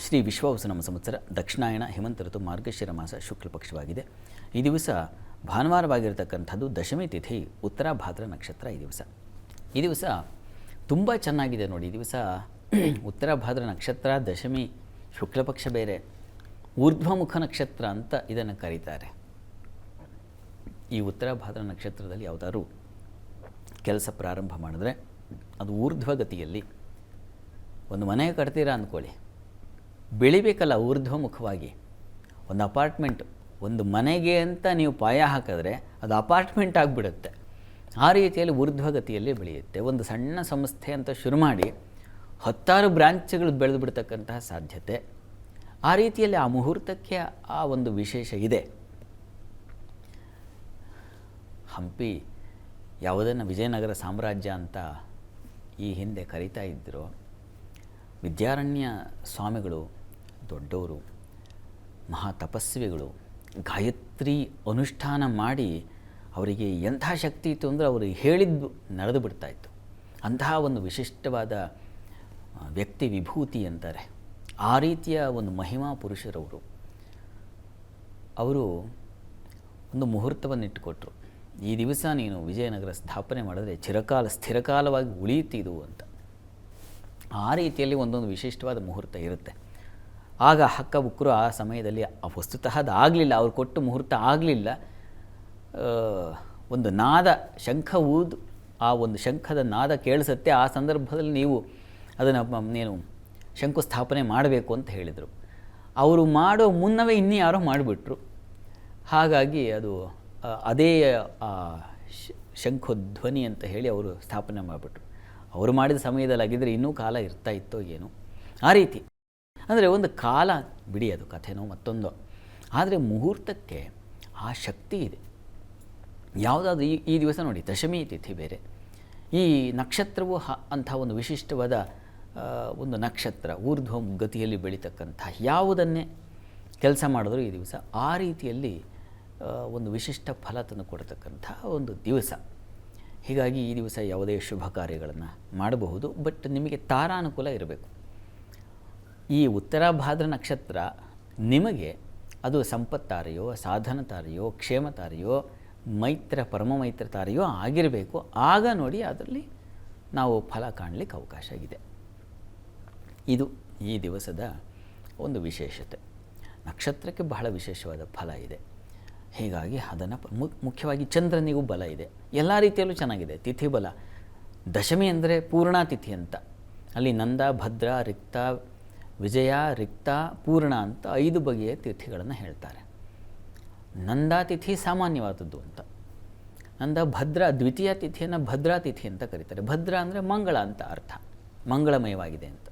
ಶ್ರೀ ವಿಶ್ವಾವಸುನಾಮ ಸಂವತ್ಸರ ದಕ್ಷಿಣಾಯಣ ಹೇಮಂತ ಋತು ಮಾರ್ಗಶಿರ ಮಾಸ ಶುಕ್ಲ ಪಕ್ಷವಾಗಿದೆ. ಈ ದಿವಸ ಭಾನುವಾರವಾಗಿರತಕ್ಕಂಥದ್ದು ದಶಮಿ ತಿಥಿ ಉತ್ತರ ಭಾದ್ರ ನಕ್ಷತ್ರ. ಈ ದಿವಸ ತುಂಬ ಚೆನ್ನಾಗಿದೆ ನೋಡಿ. ಈ ದಿವಸ ಉತ್ತರ ಭಾದ್ರ ನಕ್ಷತ್ರ, ದಶಮಿ ಶುಕ್ಲಪಕ್ಷ ಬೇರೆ, ಊರ್ಧ್ವಮುಖ ನಕ್ಷತ್ರ ಅಂತ ಇದನ್ನು ಕರೀತಾರೆ. ಈ ಉತ್ತರ ಭಾದ್ರ ನಕ್ಷತ್ರದಲ್ಲಿ ಯಾವುದಾದ್ರು ಕೆಲಸ ಪ್ರಾರಂಭ ಮಾಡಿದ್ರೆ ಅದು ಊರ್ಧ್ವಗತಿಯಲ್ಲಿ, ಒಂದು ಮನೆ ಕಟ್ತೀರಾ ಅಂದ್ಕೊಳ್ಳಿ, ಬೆಳಿಬೇಕಲ್ಲ ಊರ್ಧ್ವಮುಖವಾಗಿ. ಒಂದು ಅಪಾರ್ಟ್ಮೆಂಟ್, ಒಂದು ಮನೆಗೆ ಅಂತ ನೀವು ಪಾಯ ಹಾಕಿದ್ರೆ ಅದು ಅಪಾರ್ಟ್ಮೆಂಟ್ ಆಗಿಬಿಡುತ್ತೆ. ಆ ರೀತಿಯಲ್ಲಿ ಊರ್ಧ್ವಗತಿಯಲ್ಲಿ ಬೆಳೆಯುತ್ತೆ. ಒಂದು ಸಣ್ಣ ಸಂಸ್ಥೆ ಅಂತ ಶುರು ಮಾಡಿ 10 ಬ್ರಾಂಚ್ಗಳು ಬೆಳೆದು ಬಿಡ್ತಕ್ಕಂತಹ ಸಾಧ್ಯತೆ. ಆ ರೀತಿಯಲ್ಲಿ ಆ ಮುಹೂರ್ತಕ್ಕೆ ಆ ಒಂದು ವಿಶೇಷ ಇದೆ. ಹಂಪಿ ಯಾವುದನ್ನು ವಿಜಯನಗರ ಸಾಮ್ರಾಜ್ಯ ಅಂತ ಈ ಹಿಂದೆ ಕರೀತಾ ಇದ್ದರು. ವಿದ್ಯಾರಣ್ಯ ಸ್ವಾಮಿಗಳು ದೊಡ್ಡವರು, ಮಹಾ ತಪಸ್ವಿಗಳು, ಗಾಯತ್ರಿ ಅನುಷ್ಠಾನ ಮಾಡಿ ಅವರಿಗೆ ಎಂಥ ಶಕ್ತಿ ಇತ್ತು ಅಂದರೆ ಅವರು ಹೇಳಿದ್ದು ನಡೆದು ಬಿಡ್ತಾಯಿತ್ತು. ಅಂತಹ ಒಂದು ವಿಶಿಷ್ಟವಾದ ವ್ಯಕ್ತಿ ವಿಭೂತಿ ಅಂತಾರೆ. ಆ ರೀತಿಯ ಒಂದು ಮಹಿಮಾ ಪುರುಷರವರು. ಅವರು ಒಂದು ಮುಹೂರ್ತವನ್ನು ಇಟ್ಟುಕೊಟ್ರು. ಈ ದಿವಸ ನೀನು ವಿಜಯನಗರ ಸ್ಥಾಪನೆ ಮಾಡಿದ್ರೆ ಚಿರಕಾಲ ಸ್ಥಿರಕಾಲವಾಗಿ ಉಳಿಯುತ್ತಿದು ಅಂತ. ಆ ರೀತಿಯಲ್ಲಿ ಒಂದೊಂದು ವಿಶಿಷ್ಟವಾದ ಮುಹೂರ್ತ ಇರುತ್ತೆ. ಆಗ ಹಕ್ಕ ಬುಕ್ಕರು ಆ ಸಮಯದಲ್ಲಿ ವಸ್ತುತಃ ಅದು ಆಗಲಿಲ್ಲ, ಅವ್ರು ಕೊಟ್ಟು ಮುಹೂರ್ತ ಆಗಲಿಲ್ಲ. ಒಂದು ನಾದ, ಶಂಖ ಊದು, ಆ ಒಂದು ಶಂಖದ ನಾದ ಕೇಳಿಸುತ್ತೆ. ಆ ಸಂದರ್ಭದಲ್ಲಿ ನೀವು ಅದನ್ನು ನೀನು ಶಂಕುಸ್ಥಾಪನೆ ಮಾಡಬೇಕು ಅಂತ ಹೇಳಿದರು. ಅವರು ಮಾಡೋ ಮುನ್ನವೇ ಯಾರೋ ಮಾಡಿಬಿಟ್ರು. ಹಾಗಾಗಿ ಅದು ಅದೇ ಶಂಖಧ್ವನಿ ಅಂತ ಹೇಳಿ ಅವರು ಸ್ಥಾಪನೆ ಮಾಡಿಬಿಟ್ರು. ಅವರು ಮಾಡಿದ ಸಮಯದಲ್ಲಿ ಆಗಿದ್ದರೆ ಇನ್ನೂ ಕಾಲ ಇರ್ತಾ ಇತ್ತೋ ಏನೋ. ಆ ರೀತಿ ಅಂದರೆ ಒಂದು ಕಾಲ ಬಿಡಿ, ಅದು ಕಥೆನೋ ಮತ್ತೊಂದು. ಆದರೆ ಮುಹೂರ್ತಕ್ಕೆ ಆ ಶಕ್ತಿ ಇದೆ. ಯಾವುದಾದ್ರೂ ಈ ದಿವಸ ನೋಡಿ, ದಶಮಿ ತಿಥಿ ಬೇರೆ, ಈ ನಕ್ಷತ್ರವು ಅಂಥ ಒಂದು ವಿಶಿಷ್ಟವಾದ ಒಂದು ನಕ್ಷತ್ರ, ಊರ್ಧ್ವ ಗತಿಯಲ್ಲಿ ಬೆಳೀತಕ್ಕಂಥ ಯಾವುದನ್ನೇ ಕೆಲಸ ಮಾಡಿದ್ರು ಈ ದಿವಸ ಆ ರೀತಿಯಲ್ಲಿ ಒಂದು ವಿಶಿಷ್ಟ ಫಲ ತಂದು ಕೊಡತಕ್ಕಂಥ ಒಂದು ದಿವಸ. ಹೀಗಾಗಿ ಈ ದಿವಸ ಯಾವುದೇ ಶುಭ ಕಾರ್ಯಗಳನ್ನು ಮಾಡಬಹುದು. ಬಟ್ ನಿಮಗೆ ತಾರಾನುಕೂಲ ಇರಬೇಕು. ಈ ಉತ್ತರ ಭಾದ್ರ ನಕ್ಷತ್ರ ನಿಮಗೆ ಅದು ಸಂಪತ್ತಾರೆಯೋ, ಸಾಧನ ತಾರೆಯೋ, ಕ್ಷೇಮ ತಾರೆಯೋ, ಮೈತ್ರ, ಪರಮ ಮೈತ್ರ ತಾರೆಯೋ ಆಗಿರಬೇಕು. ಆಗ ನೋಡಿ ಅದರಲ್ಲಿ ನಾವು ಫಲ ಕಾಣಲಿಕ್ಕೆ ಅವಕಾಶ ಇದೆ. ಇದು ಈ ದಿವಸದ ಒಂದು ವಿಶೇಷತೆ. ನಕ್ಷತ್ರಕ್ಕೆ ಬಹಳ ವಿಶೇಷವಾದ ಫಲ ಇದೆ. ಹೀಗಾಗಿ ಅದನ್ನು ಮುಖ್ಯವಾಗಿ ಚಂದ್ರನಿಗೂ ಬಲ ಇದೆ. ಎಲ್ಲ ರೀತಿಯಲ್ಲೂ ಚೆನ್ನಾಗಿದೆ. ತಿಥಿ ಬಲ, ದಶಮಿ ಅಂದರೆ ಪೂರ್ಣ ತಿಥಿ ಅಂತ. ಅಲ್ಲಿ ನಂದ, ಭದ್ರ, ರಿಕ್ತ, ವಿಜಯ, ರಿಕ್ತ, ಪೂರ್ಣ ಅಂತ 5 ಬಗೆಯ ತಿಥಿಗಳನ್ನು ಹೇಳ್ತಾರೆ. ನಂದಾ ತಿಥಿ ಸಾಮಾನ್ಯವಾದದ್ದು ಅಂತ. ನಂದ ಭದ್ರ, ದ್ವಿತೀಯ ತಿಥಿಯನ್ನು ಭದ್ರಾ ತಿಥಿ ಅಂತ ಕರೀತಾರೆ. ಭದ್ರ ಅಂದರೆ ಮಂಗಳ ಅಂತ ಅರ್ಥ, ಮಂಗಳಮಯವಾಗಿದೆ ಅಂತ.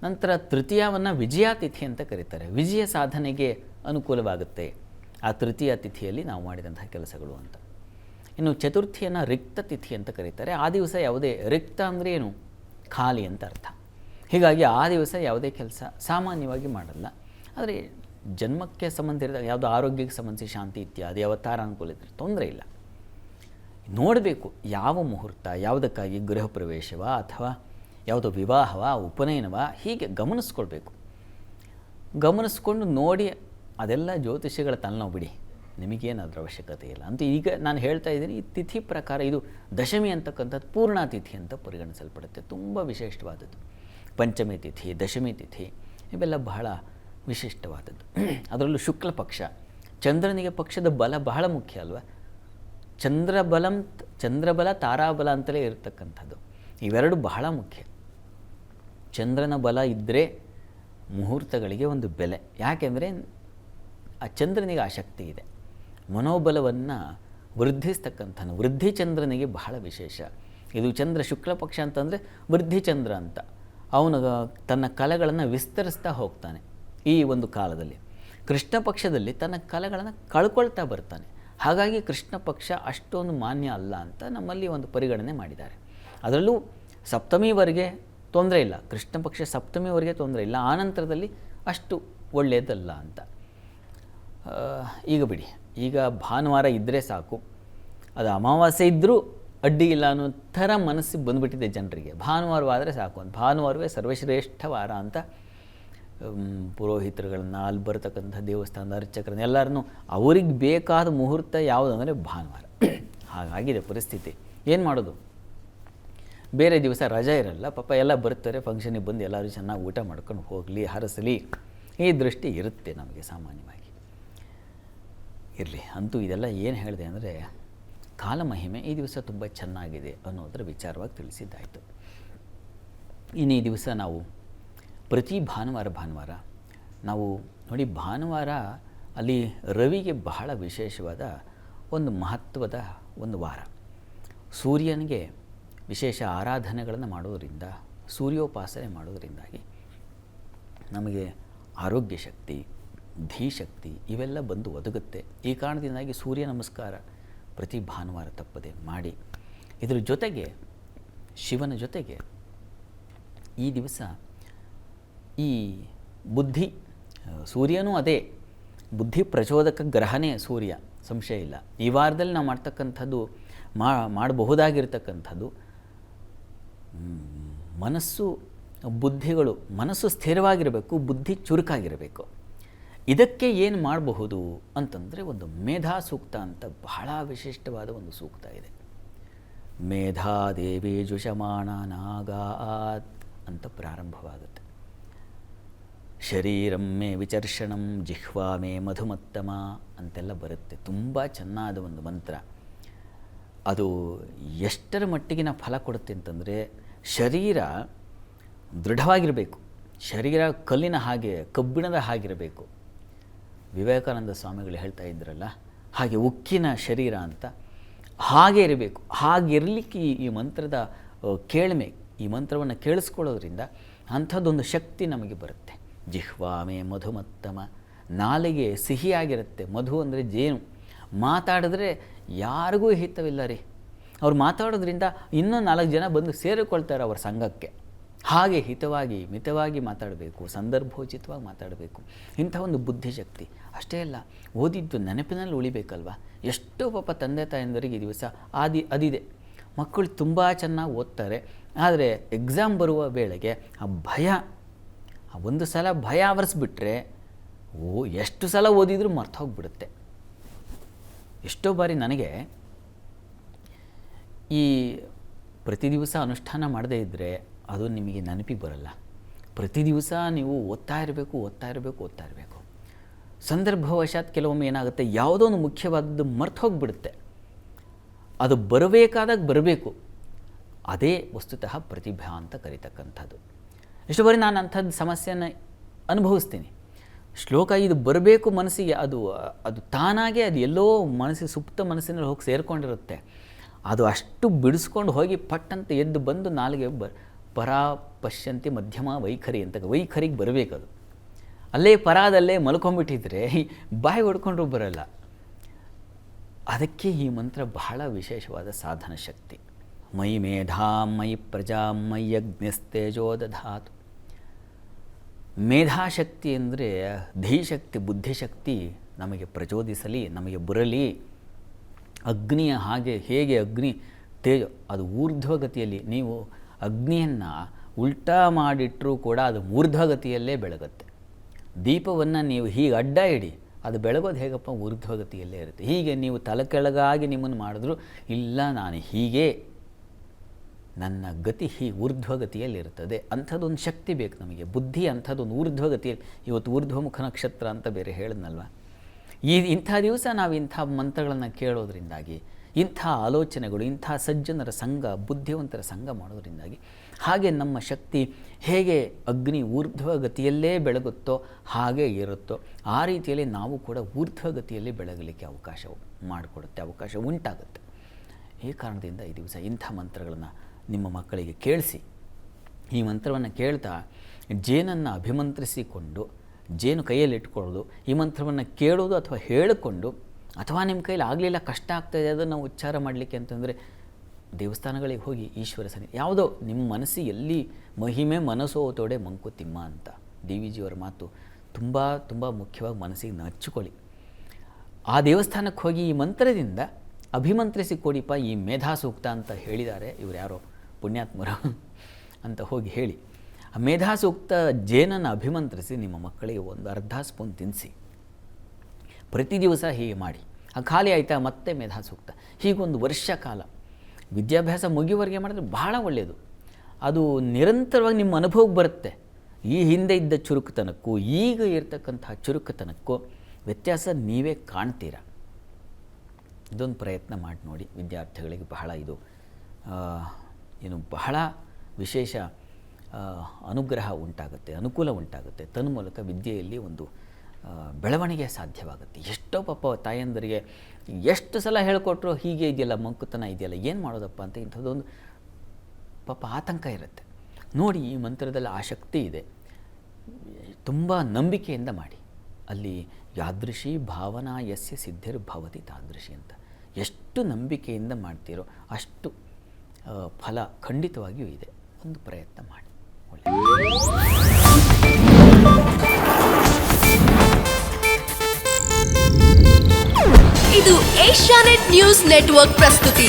ನಂತರ ತೃತೀಯವನ್ನು ವಿಜಯ ತಿಥಿ ಅಂತ ಕರೀತಾರೆ. ವಿಜಯ ಸಾಧನೆಗೆ ಅನುಕೂಲವಾಗುತ್ತೆ ಆ ತೃತೀಯ ತಿಥಿಯಲ್ಲಿ ನಾವು ಮಾಡಿದಂತಹ ಕೆಲಸಗಳು ಅಂತ. ಇನ್ನು ಚತುರ್ಥಿಯನ್ನು ರಿಕ್ತ ತಿಥಿ ಅಂತ ಕರೀತಾರೆ. ಆ ದಿವಸ ಯಾವುದೇ, ರಿಕ್ತ ಅಂದರೆ ಏನು, ಖಾಲಿ ಅಂತ ಅರ್ಥ. ಹೀಗಾಗಿ ಆ ದಿವಸ ಯಾವುದೇ ಕೆಲಸ ಸಾಮಾನ್ಯವಾಗಿ ಮಾಡಲ್ಲ. ಆದರೆ ಜನ್ಮಕ್ಕೆ ಸಂಬಂಧಿಸಿದ ಯಾವುದೋ ಆರೋಗ್ಯಕ್ಕೆ ಸಂಬಂಧಿಸಿ ಶಾಂತಿ ಇತ್ಯಾದಿ ಅವತಾರ ಅನುಕೂಲ ಇದ್ದರೆ ತೊಂದರೆ ಇಲ್ಲ. ನೋಡಬೇಕು ಯಾವ ಮುಹೂರ್ತ, ಯಾವುದಕ್ಕಾಗಿ, ಗೃಹ ಪ್ರವೇಶವ ಅಥವಾ ಯಾವುದೋ ವಿವಾಹವ, ಉಪನಯನವ, ಹೀಗೆ ಗಮನಿಸ್ಕೊಳ್ಬೇಕು. ಗಮನಿಸ್ಕೊಂಡು ನೋಡಿ, ಅದೆಲ್ಲ ಜ್ಯೋತಿಷಿಗಳ ತಲೆನೋವು ಬಿಡಿ, ನಿಮಗೇನು ಅದರ ಅವಶ್ಯಕತೆ ಇಲ್ಲ ಅಂತ. ಈಗ ನಾನು ಹೇಳ್ತಾ ಇದ್ದೀನಿ, ಈ ತಿಥಿ ಪ್ರಕಾರ ಇದು ದಶಮಿ ಅಂತಕ್ಕಂಥದ್ದು ಪೂರ್ಣ ತಿಥಿ ಅಂತ ಪರಿಗಣಿಸಲ್ಪಡುತ್ತೆ. ತುಂಬ ವಿಶಿಷ್ಟವಾದದ್ದು. ಪಂಚಮಿ ತಿಥಿ, ದಶಮಿ ತಿಥಿ ಇವೆಲ್ಲ ಬಹಳ ವಿಶಿಷ್ಟವಾದದ್ದು. ಅದರಲ್ಲೂ ಶುಕ್ಲ ಪಕ್ಷ, ಚಂದ್ರನಿಗೆ ಪಕ್ಷದ ಬಲ ಬಹಳ ಮುಖ್ಯ ಅಲ್ವ. ಚಂದ್ರಬಲ, ತಾರಾಬಲ ಅಂತಲೇ ಇರತಕ್ಕಂಥದ್ದು. ಇವೆರಡು ಬಹಳ ಮುಖ್ಯ. ಚಂದ್ರನ ಬಲ ಇದ್ದರೆ ಮುಹೂರ್ತಗಳಿಗೆ ಒಂದು ಬೆಲೆ. ಯಾಕೆಂದರೆ ಆ ಚಂದ್ರನಿಗೆ ಆ ಶಕ್ತಿ ಇದೆ. ಮನೋಬಲವನ್ನು ವೃದ್ಧಿಸ್ತಕ್ಕಂಥ ವೃದ್ಧಿ ಚಂದ್ರನಿಗೆ ಬಹಳ ವಿಶೇಷ. ಇದು ಚಂದ್ರ ಶುಕ್ಲ ಪಕ್ಷ ಅಂತಂದರೆ ವೃದ್ಧಿ ಚಂದ್ರ ಅಂತ. ಅವನು ತನ್ನ ಕಲೆಗಳನ್ನು ವಿಸ್ತರಿಸ್ತಾ ಹೋಗ್ತಾನೆ ಈ ಒಂದು ಕಾಲದಲ್ಲಿ. ಕೃಷ್ಣ ಪಕ್ಷದಲ್ಲಿ ತನ್ನ ಕಲೆಗಳನ್ನು ಕಳ್ಕೊಳ್ತಾ ಬರ್ತಾನೆ. ಹಾಗಾಗಿ ಕೃಷ್ಣ ಪಕ್ಷ ಅಷ್ಟೊಂದು ಮಾನ್ಯ ಅಲ್ಲ ಅಂತ ನಮ್ಮಲ್ಲಿ ಒಂದು ಪರಿಗಣನೆ ಮಾಡಿದ್ದಾರೆ. ಅದರಲ್ಲೂ ಸಪ್ತಮಿವರೆಗೆ ತೊಂದರೆ ಇಲ್ಲ, ಕೃಷ್ಣ ಪಕ್ಷ ಸಪ್ತಮಿವರೆಗೆ ತೊಂದರೆ ಇಲ್ಲ, ಆನಂತರದಲ್ಲಿ ಅಷ್ಟು ಒಳ್ಳೆಯದಲ್ಲ ಅಂತ. ಈಗ ಬಿಡಿ, ಈಗ ಭಾನುವಾರ ಇದ್ದರೆ ಸಾಕು, ಅದು ಅಮಾವಾಸ್ಯೆ ಇದ್ದರೂ ಅಡ್ಡಿ ಇಲ್ಲ ಅನ್ನೋ ಥರ ಮನಸ್ಸಿಗೆ ಬಂದುಬಿಟ್ಟಿದೆ ಜನರಿಗೆ. ಭಾನುವಾರವಾದರೆ ಸಾಕು ಅಂತ, ಭಾನುವಾರವೇ ಸರ್ವಶ್ರೇಷ್ಠ ವಾರ ಅಂತ ಪುರೋಹಿತರುಗಳನ್ನು, ಅಲ್ಲಿ ಬರ್ತಕ್ಕಂಥ ದೇವಸ್ಥಾನದ ಅರ್ಚಕರನ್ನ ಎಲ್ಲರನ್ನೂ ಅವ್ರಿಗೆ ಬೇಕಾದ ಮುಹೂರ್ತ ಯಾವುದಂದರೆ ಭಾನುವಾರ. ಹಾಗಾಗಿದೆ ಪರಿಸ್ಥಿತಿ. ಏನು ಮಾಡೋದು? ಬೇರೆ ದಿವಸ ರಜೆ ಇರಲ್ಲ, ಪಾಪ ಎಲ್ಲ ಬರ್ತಾರೆ, ಫಂಕ್ಷನಿಗೆ ಬಂದು ಎಲ್ಲರೂ ಚೆನ್ನಾಗಿ ಊಟ ಮಾಡ್ಕೊಂಡು ಹೋಗಲಿ, ಹರಸಲಿ, ಈ ದೃಷ್ಟಿ ಇರುತ್ತೆ ನಮಗೆ ಸಾಮಾನ್ಯವಾಗಿ. ಇರಲಿ, ಅಂತೂ ಇದೆಲ್ಲ ಏನು ಹೇಳಿದೆ ಅಂದರೆ ಕಾಲಮಹಿಮೆ ಈ ದಿವಸ ತುಂಬ ಚೆನ್ನಾಗಿದೆ ಅನ್ನೋದರ ವಿಚಾರವಾಗಿ ತಿಳಿಸಿದ್ದಾಯಿತು. ಇನ್ನು ಈ ದಿವಸ ನಾವು ಪ್ರತಿ ಭಾನುವಾರ ನಾವು ನೋಡಿ, ಭಾನುವಾರ ಅಲ್ಲಿ ರವಿಗೆ ಬಹಳ ವಿಶೇಷವಾದ ಒಂದು ಮಹತ್ವದ ಒಂದು ವಾರ. ಸೂರ್ಯನಿಗೆ ವಿಶೇಷ ಆರಾಧನೆಗಳನ್ನು ಮಾಡೋದರಿಂದ, ಸೂರ್ಯೋಪಾಸನೆ ಮಾಡೋದರಿಂದಾಗಿ ನಮಗೆ ಆರೋಗ್ಯ ಶಕ್ತಿ, ಧೀಶಕ್ತಿ ಇವೆಲ್ಲ ಬಂದು ಒದಗುತ್ತೆ. ಈ ಕಾರಣದಿಂದಾಗಿ ಸೂರ್ಯ ನಮಸ್ಕಾರ ಪ್ರತಿ ಭಾನುವಾರ ತಪ್ಪದೆ ಮಾಡಿ, ಇದರ ಜೊತೆಗೆ ಶಿವನ ಜೊತೆಗೆ ಈ ದಿವಸ ಈ ಬುದ್ಧಿ, ಸೂರ್ಯನೂ ಅದೇ ಬುದ್ಧಿ ಪ್ರಚೋದಕ ಗ್ರಹನೇ ಸೂರ್ಯ, ಸಂಶಯ ಇಲ್ಲ. ಈ ವಾರದಲ್ಲಿ ನಾವು ಮಾಡ್ತಕ್ಕಂಥದ್ದು ಮಾಡಬಹುದಾಗಿರ್ತಕ್ಕಂಥದ್ದು ಮನಸ್ಸು ಬುದ್ಧಿಗಳು, ಮನಸ್ಸು ಸ್ಥಿರವಾಗಿರಬೇಕು, ಬುದ್ಧಿ ಚುರುಕಾಗಿರಬೇಕು. ಇದಕ್ಕೆ ಏನು ಮಾಡಬಹುದು ಅಂತಂದರೆ ಒಂದು ಮೇಧಾ ಸೂಕ್ತ ಅಂತ ಬಹಳ ವಿಶಿಷ್ಟವಾದ ಒಂದು ಸೂಕ್ತ ಇದೆ. ಮೇಧಾ ದೇವಿ ಜುಷಮಾಣ ನಾಗಾತ್ ಅಂತ ಪ್ರಾರಂಭವಾಗುತ್ತೆ. ಶರೀರಂ ಮೇ ವಿಚರ್ಷಣಂ ಜಿಹ್ವಾ ಮೇ ಮಧುಮತ್ತಮ ಅಂತೆಲ್ಲ ಬರುತ್ತೆ. ತುಂಬ ಚೆನ್ನಾದ ಒಂದು ಮಂತ್ರ. ಅದು ಎಷ್ಟರ ಮಟ್ಟಿಗಿನ ಫಲ ಕೊಡುತ್ತೆ ಅಂತಂದರೆ, ಶರೀರ ದೃಢವಾಗಿರಬೇಕು, ಶರೀರ ಕಲ್ಲಿನ ಹಾಗೆ, ಕಬ್ಬಿಣದ ಹಾಗಿರಬೇಕು. ವಿವೇಕಾನಂದ ಸ್ವಾಮಿಗಳು ಹೇಳ್ತಾ ಇದ್ರಲ್ಲ, ಹಾಗೆ ಉಕ್ಕಿನ ಶರೀರ ಅಂತ, ಹಾಗೆ ಇರಬೇಕು. ಹಾಗಿರಲಿಕ್ಕೆ ಈ ಮಂತ್ರದ ಕೇಳ್ಮೆ, ಈ ಮಂತ್ರವನ್ನು ಕೇಳಿಸ್ಕೊಳ್ಳೋದ್ರಿಂದ ಅಂಥದ್ದೊಂದು ಶಕ್ತಿ ನಮಗೆ ಬರುತ್ತೆ. ಜಿಹ್ವಾಮೆ ಮಧುಮತ್ತಮ, ನಾಲಿಗೆ ಸಿಹಿಯಾಗಿರುತ್ತೆ. ಮಧು ಅಂದರೆ ಜೇನು. ಮಾತಾಡಿದ್ರೆ ಯಾರಿಗೂ ಹಿತವಿಲ್ಲ ರೀ. ಅವ್ರು ಮಾತಾಡೋದ್ರಿಂದ ಇನ್ನೂ 4 ಜನ ಬಂದು ಸೇರಿಕೊಳ್ತಾರೆ ಅವರ ಸಂಘಕ್ಕೆ. ಹಾಗೆ ಹಿತವಾಗಿ ಮಿತವಾಗಿ ಮಾತಾಡಬೇಕು, ಸಂದರ್ಭೋಚಿತವಾಗಿ ಮಾತಾಡಬೇಕು. ಇಂಥ ಒಂದು ಬುದ್ಧಿಶಕ್ತಿ ಅಷ್ಟೇ ಅಲ್ಲ, ಓದಿದ್ದು ನೆನಪಿನಲ್ಲಿ ಉಳಿಬೇಕಲ್ವ. ಎಷ್ಟೋ ಪಾಪ ತಂದೆ ತಾಯಂದರಿಗೆ ಈ ದಿವಸ ಅದಿದೆ. ಮಕ್ಕಳು ತುಂಬ ಚೆನ್ನಾಗಿ ಓದ್ತಾರೆ, ಆದರೆ ಎಕ್ಸಾಮ್ ಬರುವ ವೇಳೆಗೆ ಆ ಭಯ, ಒಂದು ಸಲ ಭಯ ಆವರಿಸ್ಬಿಟ್ರೆ ಎಷ್ಟು ಸಲ ಓದಿದರೂ ಮರ್ತು ಹೋಗ್ಬಿಡುತ್ತೆ. ಎಷ್ಟೋ ಬಾರಿ ನನಗೆ ಈ ಪ್ರತಿ ದಿವಸ ಅನುಷ್ಠಾನ ಮಾಡದೇ ಇದ್ದರೆ ಅದು ನಿಮಗೆ ನೆನಪಿಗೆ ಬರಲ್ಲ. ಪ್ರತಿ ದಿವಸ ನೀವು ಓದ್ತಾ ಇರಬೇಕು. ಸಂದರ್ಭವಶಾತ್ ಕೆಲವೊಮ್ಮೆ ಏನಾಗುತ್ತೆ, ಯಾವುದೋ ಒಂದು ಮುಖ್ಯವಾದದ್ದು ಮರ್ತು ಹೋಗಿಬಿಡುತ್ತೆ. ಅದು ಬರಬೇಕಾದಾಗ ಬರಬೇಕು. ಅದೇ ವಸ್ತುತಃ ಪ್ರತಿಭಾ ಅಂತ ಕರೀತಕ್ಕಂಥದ್ದು. ಎಷ್ಟು ಬಾರಿ ನಾನು ಅಂಥದ್ದು ಸಮಸ್ಯೆಯನ್ನು ಅನುಭವಿಸ್ತೀನಿ. ಶ್ಲೋಕ ಇದು ಬರಬೇಕು ಮನಸ್ಸಿಗೆ, ಅದು ತಾನಾಗೆ ಅದು ಎಲ್ಲೋ ಮನಸ್ಸಿಗೆ, ಸುಪ್ತ ಮನಸ್ಸಿನಲ್ಲಿ ಹೋಗಿ ಸೇರಿಕೊಂಡಿರುತ್ತೆ. ಅದು ಅಷ್ಟು ಬಿಡಿಸ್ಕೊಂಡು ಹೋಗಿ ಪಟ್ಟಂತ ಎದ್ದು ಬಂದು ನಾಲಿಗೆ ಪರಾ ಪಶ್ಯಂತಿ ಮಧ್ಯಮ ವೈಖರಿ ಅಂತ, ವೈಖರಿಗೆ ಬರಬೇಕದು. ಅಲ್ಲೇ ಪರಾದಲ್ಲೇ ಮಲ್ಕೊಂಡ್ಬಿಟ್ಟಿದ್ರೆ ಬಾಯಿ ಹೊಡ್ಕೊಂಡ್ರೂ ಬರಲ್ಲ. ಅದಕ್ಕೆ ಈ ಮಂತ್ರ ಬಹಳ ವಿಶೇಷವಾದ ಸಾಧನ ಶಕ್ತಿ. ಮೈ ಮೇಧಾಂ ಮಯಿ ಪ್ರಜಾಂ ಮಯಿ ಅಗ್ನಿಸ್ತೇಜೋ ದಧಾತು. ಮೇಧಾಶಕ್ತಿ ಅಂದರೆ ಧೀಶಕ್ತಿ, ಬುದ್ಧಿಶಕ್ತಿ ನಮಗೆ ಪ್ರಚೋದಿಸಲಿ, ನಮಗೆ ಬರಲಿ. ಅಗ್ನಿಯ ಹಾಗೆ, ಹೇಗೆ ಅಗ್ನಿ ತೇಜ ಅದು ಊರ್ಧ್ವಗತಿಯಲ್ಲಿ, ನೀವು ಅಗ್ನಿಯನ್ನು ಉಲ್ಟಾ ಮಾಡಿಟ್ಟರೂ ಕೂಡ ಅದು ಊರ್ಧ್ವಗತಿಯಲ್ಲೇ ಬೆಳಗುತ್ತೆ. ದೀಪವನ್ನು ನೀವು ಹೀಗೆ ಅಡ್ಡ ಇಡಿ, ಅದು ಬೆಳಗೋದು ಹೇಗಪ್ಪ, ಊರ್ಧ್ವಗತಿಯಲ್ಲೇ ಇರುತ್ತೆ. ಹೀಗೆ ನೀವು ತಲೆಕೆಳಗಾಗಿ ನಿಮ್ಮನ್ನು ಮಾಡಿದ್ರು, ಇಲ್ಲ ನಾನು ಹೀಗೆ, ನನ್ನ ಗತಿ ಊರ್ಧ್ವಗತಿಯಲ್ಲಿರ್ತದೆ. ಅಂಥದ್ದೊಂದು ಶಕ್ತಿ ಬೇಕು ನಮಗೆ, ಬುದ್ಧಿ ಅಂಥದ್ದೊಂದು ಊರ್ಧ್ವಗತಿಯಲ್ಲಿ. ಇವತ್ತು ಊರ್ಧ್ವಮುಖ ನಕ್ಷತ್ರ ಅಂತ ಬೇರೆ ಹೇಳಿದ್ನಲ್ವ. ಇಂಥ ದಿವಸ ನಾವು ಇಂಥ ಮಂತ್ರಗಳನ್ನು ಕೇಳೋದ್ರಿಂದಾಗಿ, ಇಂಥ ಆಲೋಚನೆಗಳು, ಇಂಥ ಸಜ್ಜನರ ಸಂಘ, ಬುದ್ಧಿವಂತರ ಸಂಘ ಮಾಡೋದ್ರಿಂದಾಗಿ, ಹಾಗೆ ನಮ್ಮ ಶಕ್ತಿ ಹೇಗೆ ಅಗ್ನಿ ಊರ್ಧ್ವಗತಿಯಲ್ಲೇ ಬೆಳಗುತ್ತೋ ಹಾಗೆ ಇರುತ್ತೋ, ಆ ರೀತಿಯಲ್ಲಿ ನಾವು ಕೂಡ ಊರ್ಧ್ವಗತಿಯಲ್ಲಿ ಬೆಳಗಲಿಕ್ಕೆ ಅವಕಾಶ ಮಾಡಿಕೊಡುತ್ತೆ, ಅವಕಾಶ ಉಂಟಾಗುತ್ತೆ. ಈ ಕಾರಣದಿಂದ ಈ ದಿವಸ ಇಂಥ ಮಂತ್ರಗಳನ್ನು ನಿಮ್ಮ ಮಕ್ಕಳಿಗೆ ಕೇಳಿಸಿ, ಈ ಮಂತ್ರವನ್ನು ಕೇಳ್ತಾ ಜೇನನ್ನು ಅಭಿಮಂತ್ರಿಸಿಕೊಂಡು, ಜೇನು ಕೈಯಲ್ಲಿ ಇಟ್ಕೊಳ್ಳೋದು, ಈ ಮಂತ್ರವನ್ನು ಕೇಳೋದು ಅಥವಾ ಹೇಳಿಕೊಂಡು, ಅಥವಾ ನಿಮ್ಮ ಕೈಲಿ ಆಗಲಿಲ್ಲ, ಕಷ್ಟ ಆಗ್ತಾಯಿದೆ ಅದನ್ನು ಉಚ್ಚಾರ ಮಾಡಲಿಕ್ಕೆ ಅಂತಂದರೆ ದೇವಸ್ಥಾನಗಳಿಗೆ ಹೋಗಿ ಈಶ್ವರ ಸನ್ನಿಧಿ, ಯಾವುದೋ ನಿಮ್ಮ ಮನಸ್ಸಿಗೆ ಎಲ್ಲಿ ಮಹಿಮೆ ಮನಸ್ಸೋ ತೋಡೆ ಮಂಕುತಿಮ್ಮ ಅಂತ ಡಿ ವಿ ಜಿಯವರ ಮಾತು ತುಂಬ ತುಂಬ ಮುಖ್ಯವಾಗಿ ಮನಸ್ಸಿಗೆ ಹಚ್ಚಿಕೊಳ್ಳಿ. ಆ ದೇವಸ್ಥಾನಕ್ಕೆ ಹೋಗಿ ಈ ಮಂತ್ರದಿಂದ ಅಭಿಮಂತ್ರಿಸಿ ಕೊಡಿಪ್ಪ, ಈ ಮೇಧಾ ಸೂಕ್ತ ಅಂತ ಹೇಳಿದ್ದಾರೆ ಇವರು ಯಾರೋ ಪುಣ್ಯಾತ್ಮರು ಅಂತ ಹೋಗಿ ಹೇಳಿ. ಆ ಮೇಧಾಸೂಕ್ತ ಜೇನನ್ನು ಅಭಿಮಂತ್ರಿಸಿ ನಿಮ್ಮ ಮಕ್ಕಳಿಗೆ ಒಂದು ಅರ್ಧ ಸ್ಪೂನ್ ತಿನ್ನಿಸಿ. ಪ್ರತಿ ದಿವಸ ಹೀಗೆ ಮಾಡಿ. ಆ ಖಾಲಿ ಆಯಿತಾ ಮತ್ತೆ ಮೇಧಾಸೂಕ್ತ. ಹೀಗೊಂದು ವರ್ಷ ಕಾಲ ವಿದ್ಯಾಭ್ಯಾಸ ಮುಗಿಯುವವರೆಗೆ ಮಾಡಿದ್ರೆ ಬಹಳ ಒಳ್ಳೆಯದು. ಅದು ನಿರಂತರವಾಗಿ ನಿಮ್ಮ ಅನುಭವಕ್ಕೆ ಬರುತ್ತೆ. ಈ ಹಿಂದೆ ಇದ್ದ ಚುರುಕುತನಕ್ಕೂ ಈಗ ಇರ್ತಕ್ಕಂಥ ಚುರುಕುತನಕ್ಕೂ ವ್ಯತ್ಯಾಸ ನೀವೇ ಕಾಣ್ತೀರ. ಇದೊಂದು ಪ್ರಯತ್ನ ಮಾಡಿ ನೋಡಿ. ವಿದ್ಯಾರ್ಥಿಗಳಿಗೆ ಬಹಳ ಇದು ಬಹಳ ವಿಶೇಷ ಅನುಗ್ರಹ ಉಂಟಾಗುತ್ತೆ, ಅನುಕೂಲ ಉಂಟಾಗುತ್ತೆ. ತನ್ಮೂಲಕ ವಿದ್ಯೆಯಲ್ಲಿ ಒಂದು ಬೆಳವಣಿಗೆ ಸಾಧ್ಯವಾಗುತ್ತೆ. ಎಷ್ಟೋ ಪಾಪ ತಾಯಂದರಿಗೆ ಎಷ್ಟು ಸಲ ಹೇಳಿಕೊಟ್ರು ಹೀಗೆ ಇದೆಯಲ್ಲ, ಮಂಕುತನ ಇದೆಯಲ್ಲ, ಏನು ಮಾಡೋದಪ್ಪ ಅಂತ ಇಂಥದ್ದೊಂದು ಪಾಪ ಆತಂಕ ಇರುತ್ತೆ. ನೋಡಿ, ಈ ಮಂತ್ರದಲ್ಲಿ ಆ ಶಕ್ತಿ ಇದೆ. ತುಂಬ ನಂಬಿಕೆಯಿಂದ ಮಾಡಿ. ಅಲ್ಲಿ ಯಾದೃಶಿ ಭಾವನಾ ಯಸ್ಯ ಸಿದ್ಧಿರ್ಭವತಿ ತಾದೃಶಿ ಅಂತ. ಎಷ್ಟು ನಂಬಿಕೆಯಿಂದ ಮಾಡ್ತೀರೋ ಅಷ್ಟು ಫಲ ಖಂಡಿತವಾಗಿಯೂ ಇದೆ. ಒಂದು ಪ್ರಯತ್ನ ಮಾಡಿ. ಇದು ಏಷ್ಯಾನೆಟ್ ನ್ಯೂಸ್ ನೆಟ್ವರ್ಕ್ ಪ್ರಸ್ತುತಿ.